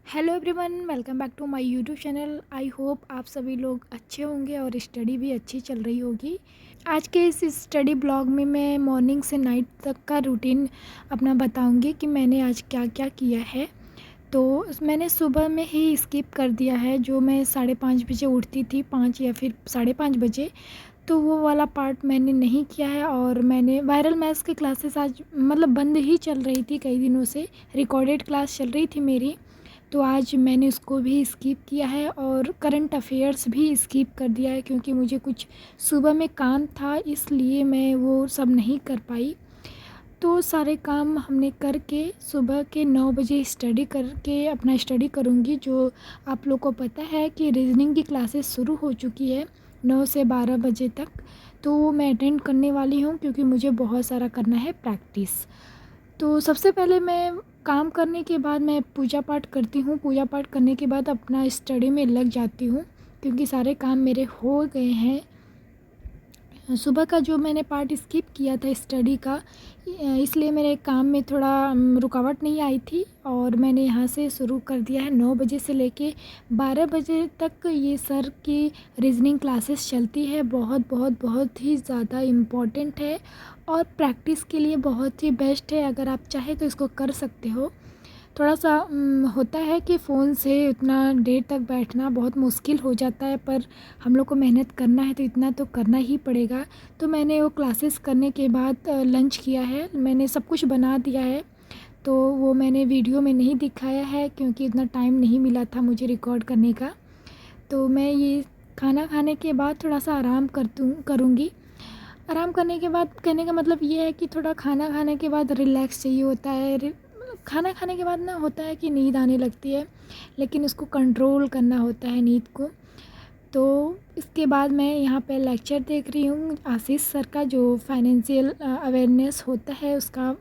Hello everyone, welcome back to my YouTube channel. I hope आप सभी लोग अच्छे होंगे और स्टडी भी अच्छी चल रही होगी। आज के इस स्टडी ब्लॉग में मैं मॉर्निंग से नाइट तक का रूटीन अपना बताऊंगी कि मैंने आज क्या क्या किया है। तो मैंने सुबह में ही स्किप कर दिया है, जो मैं 5:30 बजे उठती थी, 5 या फिर 5:30 बजे, तो वो वाला पार्ट मैंने नहीं किया है। और मैंने वायरल मैथ्स की क्लासेस आज मतलब बंद ही चल रही थी, कई दिनों से रिकॉर्डेड क्लास चल रही थी मेरी, तो आज मैंने उसको भी स्किप किया है और करंट अफेयर्स भी स्किप कर दिया है, क्योंकि मुझे कुछ सुबह में काम था, इसलिए मैं वो सब नहीं कर पाई। तो सारे काम हमने करके सुबह के 9 बजे स्टडी करके अपना स्टडी करूँगी। जो आप लोग को पता है कि रीजनिंग की क्लासेस शुरू हो चुकी है 9 से 12 बजे तक, तो वो मैं अटेंड करने वाली हूँ, क्योंकि मुझे बहुत सारा करना है प्रैक्टिस। तो सबसे पहले मैं काम करने के बाद मैं पूजा पाठ करती हूँ। पूजा पाठ करने के बाद अपना स्टडी में लग जाती हूँ, क्योंकि सारे काम मेरे हो गए हैं। सुबह का जो मैंने पार्ट स्किप किया था स्टडी का, इसलिए मेरे काम में थोड़ा रुकावट नहीं आई थी, और मैंने यहाँ से शुरू कर दिया है। 9 बजे से लेके 12 बजे तक ये सर की रीजनिंग क्लासेस चलती है। बहुत बहुत बहुत ही ज़्यादा इम्पॉर्टेंट है और प्रैक्टिस के लिए बहुत ही बेस्ट है। अगर आप चाहे तो इसको कर सकते हो। थोड़ा सा होता है कि फ़ोन से उतना देर तक बैठना बहुत मुश्किल हो जाता है, पर हम लोग को मेहनत करना है तो इतना तो करना ही पड़ेगा। तो मैंने वो क्लासेस करने के बाद लंच किया है, मैंने सब कुछ बना दिया है। तो वो मैंने वीडियो में नहीं दिखाया है, क्योंकि इतना टाइम नहीं मिला था मुझे रिकॉर्ड करने का। तो मैं ये खाना खाने के बाद थोड़ा सा आराम करूँगी। आराम करने के बाद कहने का मतलब ये है कि थोड़ा खाना खाने के बाद रिलैक्स चाहिए होता है। खाना खाने के बाद ना होता है कि नींद आने लगती है, लेकिन उसको कंट्रोल करना होता है नींद को। तो इसके बाद मैं यहाँ पे लेक्चर देख रही हूँ आशीष सर का, जो फाइनेंशियल अवेयरनेस होता है उसका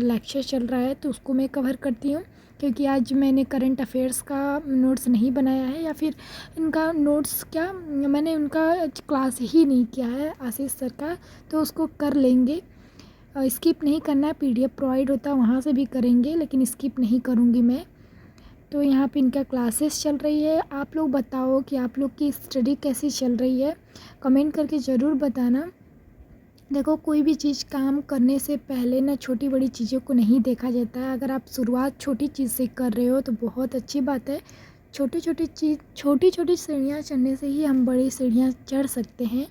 लेक्चर चल रहा है, तो उसको मैं कवर करती हूँ। क्योंकि आज मैंने करंट अफेयर्स का नोट्स नहीं बनाया है, या फिर इनका नोट्स क्या, मैंने उनका क्लास ही नहीं किया है आशीष सर का, तो उसको कर लेंगे। स्किप नहीं करना है, पीडीएफ प्रोवाइड होता है वहाँ से भी करेंगे, लेकिन स्किप नहीं करूँगी मैं। तो यहाँ पे इनका क्लासेस चल रही है। आप लोग बताओ कि आप लोग की स्टडी कैसी चल रही है, कमेंट करके ज़रूर बताना। देखो, कोई भी चीज़ काम करने से पहले ना छोटी बड़ी चीज़ों को नहीं देखा जाता है। अगर आप शुरुआत छोटी चीज़ से कर रहे हो तो बहुत अच्छी बात है। छोटी छोटी सीढ़ियाँ चढ़ने से ही हम बड़ी सीढ़ियाँ चढ़ सकते हैं।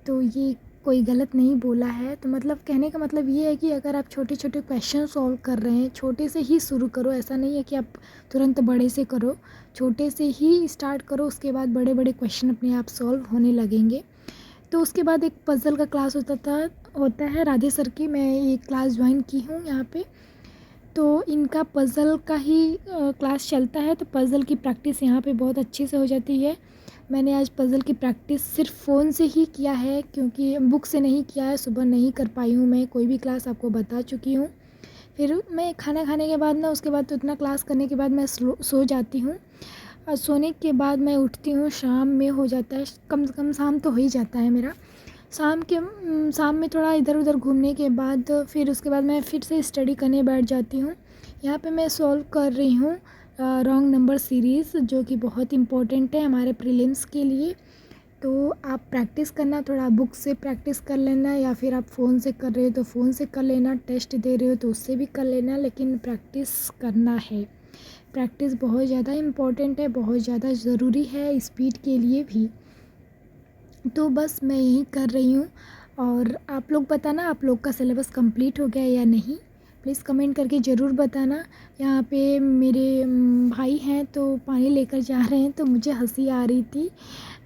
तो ये कोई गलत नहीं बोला है। तो मतलब कहने का मतलब ये है कि अगर आप छोटे छोटे क्वेश्चन सॉल्व कर रहे हैं, छोटे से ही शुरू करो। ऐसा नहीं है कि आप तुरंत बड़े से करो, छोटे से ही स्टार्ट करो, उसके बाद बड़े बड़े क्वेश्चन अपने आप सॉल्व होने लगेंगे। तो उसके बाद एक पज़ल का क्लास होता है राधे सर की। मैं ये क्लास ज्वाइन की हूँ यहाँ पे। तो इनका पज़ल का ही क्लास चलता है, तो पज़ल की प्रैक्टिस यहाँ पे बहुत अच्छे से हो जाती है। मैंने आज पज़ल की प्रैक्टिस सिर्फ फ़ोन से ही किया है, क्योंकि बुक से नहीं किया है, सुबह नहीं कर पाई हूँ मैं। कोई भी क्लास आपको बता चुकी हूँ। फिर मैं खाना खाने के बाद ना, उसके बाद तो इतना क्लास करने के बाद मैं सो जाती हूँ। और सोने के बाद मैं उठती हूँ, शाम में हो जाता है, कम से कम शाम तो हो ही जाता है मेरा। शाम में थोड़ा इधर उधर घूमने के बाद फिर उसके बाद मैं फिर से स्टडी करने बैठ जाती हूँ। यहाँ पे मैं सॉल्व कर रही हूँ रॉन्ग नंबर सीरीज़, जो कि बहुत इम्पोर्टेंट है हमारे प्रीलिम्स के लिए। तो आप प्रैक्टिस करना, थोड़ा बुक से प्रैक्टिस कर लेना, या फिर आप फ़ोन से कर रहे हो तो फ़ोन से कर लेना, टेस्ट दे रहे हो तो उससे भी कर लेना, लेकिन प्रैक्टिस करना है। प्रैक्टिस बहुत ज़्यादा इम्पॉर्टेंट है, बहुत ज़्यादा ज़रूरी है स्पीड के लिए भी। तो बस मैं यही कर रही हूँ। और आप लोग बताना, आप लोग का सिलेबस कंप्लीट हो गया या नहीं, प्लीज़ कमेंट करके ज़रूर बताना। यहाँ पे मेरे भाई हैं, तो पानी लेकर जा रहे हैं, तो मुझे हंसी आ रही थी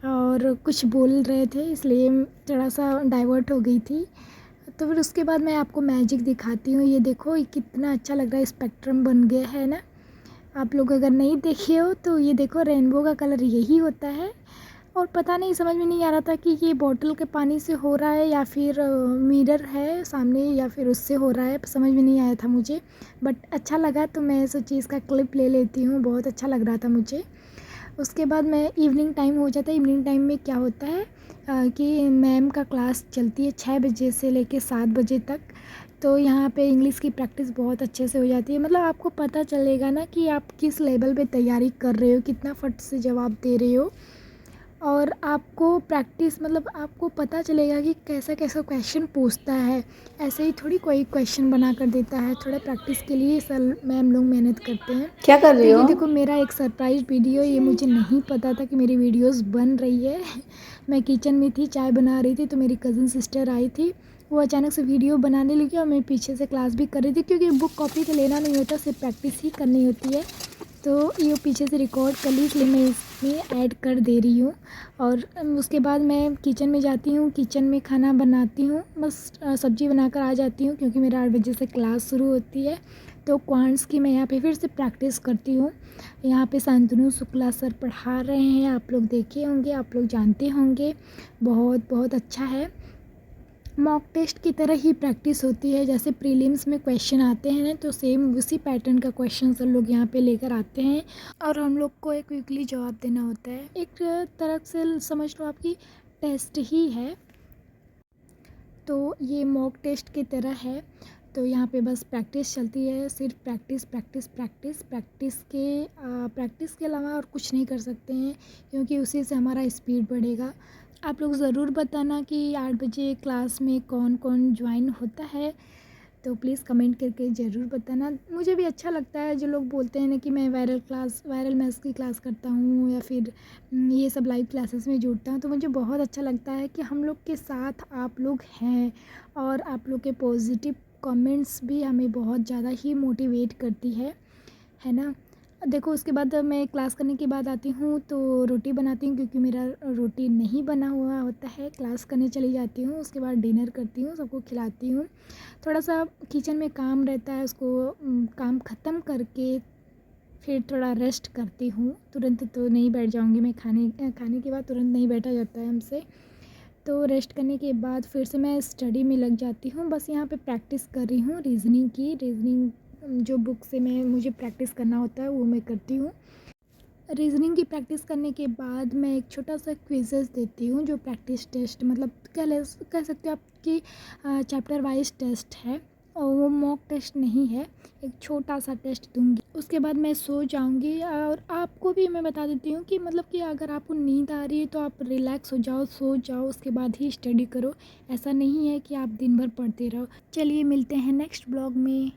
और कुछ बोल रहे थे, इसलिए थोड़ा सा डाइवर्ट हो गई थी। तो फिर उसके बाद मैं आपको मैजिक दिखाती हूँ। ये देखो, ये कितना अच्छा लग रहा है, स्पेक्ट्रम बन गया है ना। आप लोग अगर नहीं देखे हो तो ये देखो, रेनबो का कलर यही होता है। और पता नहीं, समझ में नहीं आ रहा था कि ये बॉटल के पानी से हो रहा है, या फिर मिरर है सामने, या फिर उससे हो रहा है, समझ में नहीं आया था मुझे। बट अच्छा लगा, तो मैं सोची इसका क्लिप ले लेती हूँ, बहुत अच्छा लग रहा था मुझे। उसके बाद मैं इवनिंग टाइम हो जाता है। इवनिंग टाइम में क्या होता है कि मैम का क्लास चलती है 6 बजे से लेके 7 बजे तक। तो यहाँ पे इंग्लिश की प्रैक्टिस बहुत अच्छे से हो जाती है। मतलब आपको पता चलेगा ना कि आप किस लेवल पे तैयारी कर रहे हो, कितना फट से जवाब दे रहे हो, और आपको प्रैक्टिस मतलब आपको पता चलेगा कि कैसा कैसा क्वेश्चन पूछता है। ऐसे ही थोड़ी कोई क्वेश्चन बना कर देता है, थोड़ा प्रैक्टिस के लिए सर मैम लोग मेहनत करते हैं। क्या कर रही तो हो? ये देखो मेरा एक सरप्राइज़ वीडियो, ये मुझे नहीं पता था कि मेरी वीडियोस बन रही है। मैं किचन में थी, चाय बना रही थी, तो मेरी कज़न सिस्टर आई थी। वो अचानक से वीडियो बनाने लगी और मैं पीछे से क्लास भी कर रही थी, क्योंकि बुक कॉपी तो लेना नहीं होता, सिर्फ प्रैक्टिस ही करनी होती है। तो ये पीछे से रिकॉर्ड कर ली, इसलिए मैं इसमें ऐड कर दे रही हूँ। और उसके बाद मैं किचन में जाती हूँ, किचन में खाना बनाती हूँ, बस सब्ज़ी बनाकर आ जाती हूँ, क्योंकि मेरा 8 बजे से क्लास शुरू होती है। तो क्वांट्स की मैं यहाँ पे फिर से प्रैक्टिस करती हूँ। यहाँ पे शांतनु शुक्ला सर पढ़ा रहे हैं, आप लोग देखे होंगे, आप लोग जानते होंगे, बहुत बहुत अच्छा है। मॉक टेस्ट की तरह ही प्रैक्टिस होती है, जैसे प्रीलिम्स में क्वेश्चन आते हैं ना, तो सेम उसी पैटर्न का क्वेश्चन सर लोग यहाँ पे लेकर आते हैं और हम लोग को एक क्विकली जवाब देना होता है। एक तरह से समझ लो आपकी टेस्ट ही है। तो ये मॉक टेस्ट की तरह है। तो यहाँ पे बस प्रैक्टिस चलती है, सिर्फ प्रैक्टिस प्रैक्टिस प्रैक्टिस प्रैक्टिस के अलावा और कुछ नहीं कर सकते हैं, क्योंकि उसी से हमारा स्पीड बढ़ेगा। आप लोग ज़रूर बताना कि 8 बजे क्लास में कौन कौन ज्वाइन होता है, तो प्लीज़ कमेंट करके ज़रूर बताना। मुझे भी अच्छा लगता है जो लोग बोलते हैं ना कि मैं वायरल मैथ्स की क्लास करता हूँ, या फिर ये सब लाइव क्लासेस में जुड़ता हूँ, तो मुझे बहुत अच्छा लगता है कि हम लोग के साथ आप लोग हैं, और आप लोग के पॉजिटिव कमेंट्स भी हमें बहुत ज़्यादा ही मोटिवेट करती है ना। देखो उसके बाद मैं क्लास करने के बाद आती हूँ तो रोटी बनाती हूँ, क्योंकि मेरा रोटी नहीं बना हुआ होता है। क्लास करने चली जाती हूँ, उसके बाद डिनर करती हूँ, सबको खिलाती हूँ। थोड़ा सा किचन में काम रहता है, उसको काम ख़त्म करके फिर थोड़ा रेस्ट करती हूँ। तुरंत तो नहीं बैठ जाऊँगी मैं, खाने के बाद तुरंत नहीं बैठा जाता है हमसे। तो रेस्ट करने के बाद फिर से मैं स्टडी में लग जाती हूँ। बस यहाँ पे प्रैक्टिस कर रही हूँ रीज़निंग जो बुक से मुझे प्रैक्टिस करना होता है वो मैं करती हूँ। रीज़निंग की प्रैक्टिस करने के बाद मैं एक छोटा सा क्विज़ेस देती हूँ, जो प्रैक्टिस टेस्ट मतलब कह सकते हो आपकी चैप्टर वाइज टेस्ट है, और वो मॉक टेस्ट नहीं है, एक छोटा सा टेस्ट दूँगी। उसके बाद मैं सो जाऊँगी। और आपको भी मैं बता देती हूँ कि मतलब कि अगर आपको नींद आ रही है तो आप रिलैक्स हो जाओ, सो जाओ, उसके बाद ही स्टडी करो। ऐसा नहीं है कि आप दिन भर पढ़ते रहो। चलिए मिलते हैं नेक्स्ट ब्लॉग में।